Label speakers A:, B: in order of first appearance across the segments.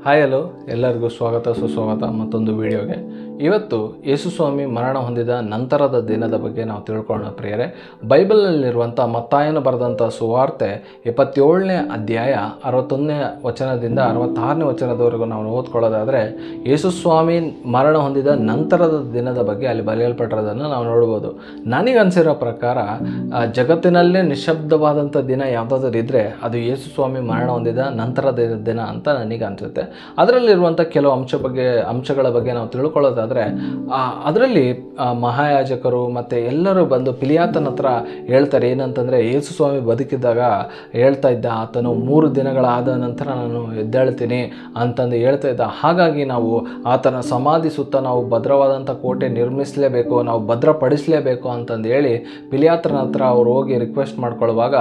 A: Hi hello, ಎಲ್ಲರಿಗೂ ಸ್ವಾಗತ ಸುಸ್ವಾಗತ ಮತ್ತೊಂದು ವಿಡಿಯೋಗೆ. ಇವತ್ತು ಯೇಸುಸ್ವಾಮಿ ಮರಣ ಹೊಂದಿದ ನಂತರದ ದಿನದ ಬಗ್ಗೆ ನಾವು ತಿಳ್ಕೊಳ್ಳೋಣ ಪ್ರಿಯರೇ. ಬೈಬಲ್ನಲ್ಲಿರುವಂಥ ಮತ್ತಾಯನ ಬರೆದಂಥ ಸುವಾರ್ತೆ 27ನೇ ಅಧ್ಯಾಯ 61ನೇ ವಚನದಿಂದ 66ನೇ ವಚನದವರೆಗೂ ನಾವು ಓದ್ಕೊಳ್ಳೋದಾದರೆ, ಯೇಸುಸ್ವಾಮಿ ಮರಣ ಹೊಂದಿದ ನಂತರದ ದಿನದ ಬಗ್ಗೆ ಅಲ್ಲಿ ಬರೆಯಲ್ಪಟ್ಟಿರೋದನ್ನು ನಾವು ನೋಡ್ಬೋದು. ನನಗನ್ಸಿರೋ ಪ್ರಕಾರ ಜಗತ್ತಿನಲ್ಲೇ ನಿಶಬ್ದವಾದಂಥ ದಿನ ಯಾವುದಾದ್ರೂ ಇದ್ದರೆ ಅದು ಯೇಸುಸ್ವಾಮಿ ಮರಣ ಹೊಂದಿದ ನಂತರದ ದಿನ ಅಂತ ನನಗೆ ಅನಿಸುತ್ತೆ. ಅದರಲ್ಲಿರುವಂಥ ಕೆಲವು ಅಂಶಗಳ ಬಗ್ಗೆ ನಾವು ತಿಳ್ಕೊಳ್ಳೋದಾದರೆ, ಅದರಲ್ಲಿ ಮಹಾಯಾಜಕರು ಮತ್ತು ಎಲ್ಲರೂ ಬಂದು ಪಿಲಾತನ ಹತ್ರ ಹೇಳ್ತಾರೆ. ಏನಂತಂದರೆ, ಯೇಸುಸ್ವಾಮಿ ಬದುಕಿದ್ದಾಗ ಹೇಳ್ತಾ ಇದ್ದ, ಆತನು 3 ದಿನಗಳಾದ ನಂತರ ನಾನು ಎದ್ದೇಳ್ತೀನಿ ಅಂತಂದು ಹೇಳ್ತಾ ಇದ್ದ. ಹಾಗಾಗಿ ನಾವು ಆತನ ಸಮಾಧಿ ಸುತ್ತ ನಾವು ಭದ್ರವಾದಂಥ ಕೋಟೆ ನಿರ್ಮಿಸಲೇಬೇಕು, ನಾವು ಭದ್ರಪಡಿಸಲೇಬೇಕು ಅಂತಂದು ಹೇಳಿ ಪಿಲಾತನ ಹತ್ರ ಅವ್ರು ಹೋಗಿ ರಿಕ್ವೆಸ್ಟ್ ಮಾಡ್ಕೊಳ್ಳುವಾಗ,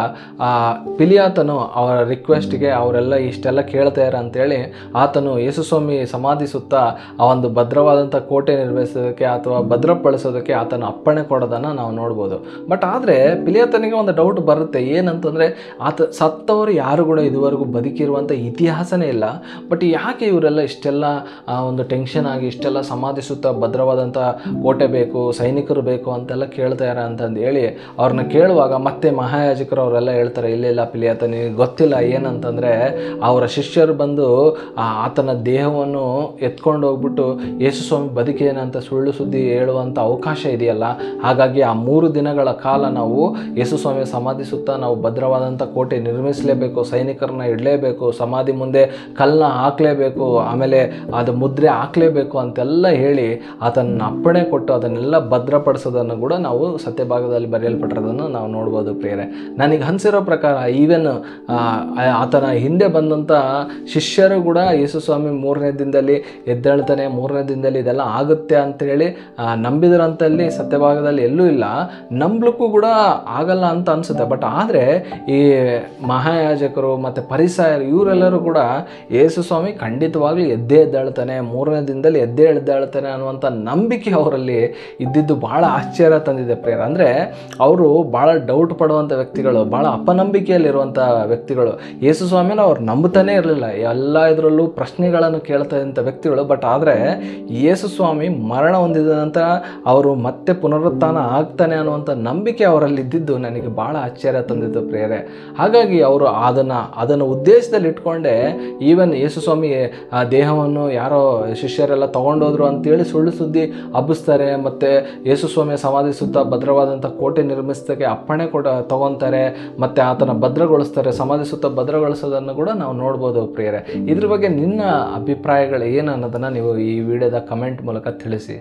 A: ಪಿಲಾತನು ಅವರ ರಿಕ್ವೆಸ್ಟ್ಗೆ ಅವರೆಲ್ಲ ಇಷ್ಟೆಲ್ಲ ಕೇಳ್ತಾರೆ ಅಂತೇಳಿ ಆತನು ಯೇಸುಸ್ವಾಮಿ ಸಮಾಧಿ ಸುತ್ತ ಆ ಒಂದು ಭದ್ರವಾದಂಥ ಕೋಟೆ ನಿರ್ಮಿಸೋದಕ್ಕೆ ಅಥವಾ ಭದ್ರಪಡಿಸೋದಕ್ಕೆ ಆತನ ಅಪ್ಪಣೆ ಕೊಡೋದನ್ನು ನಾವು ನೋಡ್ಬೋದು. ಬಟ್ ಆದರೆ ಪಿಲಾತನಿಗೆ ಒಂದು ಡೌಟ್ ಬರುತ್ತೆ. ಏನಂತಂದರೆ, ಸತ್ತವರು ಯಾರು ಕೂಡ ಇದುವರೆಗೂ ಬದುಕಿರುವಂಥ ಇತಿಹಾಸನೇ ಇಲ್ಲ. ಬಟ್ ಯಾಕೆ ಇವರೆಲ್ಲ ಇಷ್ಟೆಲ್ಲ ಒಂದು ಟೆನ್ಷನ್ ಆಗಿ ಇಷ್ಟೆಲ್ಲ ಸಮಾಧಿ ಸುತ್ತ ಭದ್ರವಾದಂಥ ಕೋಟೆ ಬೇಕು, ಸೈನಿಕರು ಬೇಕು ಅಂತೆಲ್ಲ ಕೇಳ್ತಾರೆ ಅಂತಂದು ಹೇಳಿ ಅವ್ರನ್ನ ಕೇಳುವಾಗ ಮತ್ತೆ ಮಹಾಯಾಜಕರು ಅವರೆಲ್ಲ ಹೇಳ್ತಾರೆ, ಇಲ್ಲ ಪಿಲಾತನಿಗೆ ಗೊತ್ತಿಲ್ಲ. ಏನಂತಂದರೆ, ಅವರ ಶಿಷ್ಯರು ಬಂದು ಆತನ ದೇಹವನ್ನು ಎತ್ಕೊಂಡು ಹೋಗ್ಬಿಟ್ಟು ಯೇಸುಸ್ವಾಮಿ ಬದುಕೇನಂತ ಸುಳ್ಳು ಸುದ್ದಿ ಹೇಳುವಂಥ ಅವಕಾಶ ಇದೆಯಲ್ಲ, ಹಾಗಾಗಿ ಆ 3 ದಿನಗಳ ಕಾಲ ನಾವು ಯೇಸುಸ್ವಾಮಿ ಸಮಾಧಿ ಸುತ್ತ ನಾವು ಭದ್ರವಾದಂಥ ಕೋಟೆ ನಿರ್ಮಿಸಲೇಬೇಕು, ಸೈನಿಕರನ್ನ ಇಡಲೇಬೇಕು, ಸಮಾಧಿ ಮುಂದೆ ಕಲ್ಲನ್ನ ಹಾಕಲೇಬೇಕು, ಆಮೇಲೆ ಅದು ಮುದ್ರೆ ಹಾಕಲೇಬೇಕು ಅಂತೆಲ್ಲ ಹೇಳಿ ಆತನ ಅಪ್ಪಣೆ ಕೊಟ್ಟು ಅದನ್ನೆಲ್ಲ ಭದ್ರಪಡಿಸೋದನ್ನು ಕೂಡ ನಾವು ಸತ್ಯಭಾಗದಲ್ಲಿ ಬರೆಯಲ್ಪಟ್ಟಿರೋದನ್ನು ನಾವು ನೋಡ್ಬೋದು ಪ್ರಿಯರೇ. ನನಗೆ ಅನಿಸಿರೋ ಪ್ರಕಾರ ಈವನ್ ಆತನ ಹಿಂದೆ ಬಂದಂಥ ಶಿಷ್ಯರು ಕೂಡ ಯೇಸುಸ್ವಾಮಿ 3ನೇ ದಿನದಲ್ಲಿ ಎದ್ದೇಳ್ತಾನೆ, 3ನೇ ದಿನದಲ್ಲಿ ಇದೆಲ್ಲ ಆಗುತ್ತೆ ಅಂತೇಳಿ ನಂಬಿದ್ರಂತಲ್ಲಿ ಸತ್ಯಭಾಗದಲ್ಲಿ ಎಲ್ಲೂ ಇಲ್ಲ. ನಂಬಲಿಕ್ಕೂ ಕೂಡ ಆಗಲ್ಲ ಅಂತ ಅನಿಸುತ್ತೆ. ಬಟ್ ಆದರೆ ಈ ಮಹಾಯಾಜಕರು ಮತ್ತು ಪರಿಸಾಯರು ಇವರೆಲ್ಲರೂ ಕೂಡ ಯೇಸುಸ್ವಾಮಿ ಖಂಡಿತವಾಗ್ಲೂ ಎದ್ದೇಳ್ತಾನೆ, 3ನೇ ದಿನದಲ್ಲಿ ಎದ್ದೇಳ್ತಾನೆ ಅನ್ನುವಂಥ ನಂಬಿಕೆ ಅವರಲ್ಲಿ ಇದ್ದಿದ್ದು ಭಾಳ ಆಶ್ಚರ್ಯ ತಂದಿದೆ ಪ್ರಿಯರ. ಅಂದರೆ ಅವರು ಭಾಳ ಡೌಟ್ ಪಡುವಂಥ ವ್ಯಕ್ತಿಗಳು, ಭಾಳ ಅಪನಂಬಿಕೆಯಲ್ಲಿರುವಂಥ ವ್ಯಕ್ತಿಗಳು. ಯೇಸುಸ್ವಾಮಿನ ಅವ್ರು ನಂಬುತ್ತಾನೇ ಇರಲಿಲ್ಲ, ಎಲ್ಲ ಇದರಲ್ಲೂ ಪ್ರಶ್ನೆಗಳನ್ನು ಕೇಳ್ತಾ ಇದ್ದಂಥ ವ್ಯಕ್ತಿಗಳು. ಬಟ್ ಆದರೆ ಯೇಸುಸ್ವಾಮಿ ಮರಣ ಹೊಂದಿದ ನಂತರ ಅವರು ಮತ್ತೆ ಪುನರುತ್ಥಾನ ಆಗ್ತಾನೆ ಅನ್ನುವಂಥ ನಂಬಿಕೆ ಅವರಲ್ಲಿ ಇದ್ದಿದ್ದು ನನಗೆ ಭಾಳ ಆಶ್ಚರ್ಯ ತಂದಿತ್ತು ಪ್ರಿಯರೇ. ಹಾಗಾಗಿ ಅವರು ಅದನ್ನು ಉದ್ದೇಶದಲ್ಲಿ ಇಟ್ಕೊಂಡೆ ಈವನ್ ಯೇಸುಸ್ವಾಮಿ ಆ ದೇಹವನ್ನು ಯಾರೋ ಶಿಷ್ಯರೆಲ್ಲ ತೊಗೊಂಡೋದ್ರು ಅಂತೇಳಿ ಸುಳ್ಳು ಸುದ್ದಿ ಹಬ್ಬಿಸ್ತಾರೆ. ಮತ್ತು ಯೇಸುಸ್ವಾಮಿಯ ಸಮಾಧಿ ಸುತ್ತ ಭದ್ರವಾದಂಥ ಕೋಟೆ ನಿರ್ಮಿಸೋದಕ್ಕೆ ಅಪ್ಪಣೆ ತೊಗೊತಾರೆ ಮತ್ತು ಆತನ ಭದ್ರಗೊಳಿಸ್ತಾರೆ, ಸಮಾಧಿ ಸುತ್ತ ಭದ್ರಗೊಳಿಸೋದನ್ನು ಕೂಡ ನಾವು ನೋಡ್ಬೋದು ಪ್ರಿಯರೇ. ಇದ್ರ ಬಗ್ಗೆ ನಿನ್ನ ಅಭಿಪ್ರಾಯಗಳು ಏನು ಅನ್ನೋದನ್ನು ನೀವು ಈ ವಿಡಿಯೋದ ಕಮೆಂಟ್ ಮೂಲಕ ತಿಳಿಸಿ.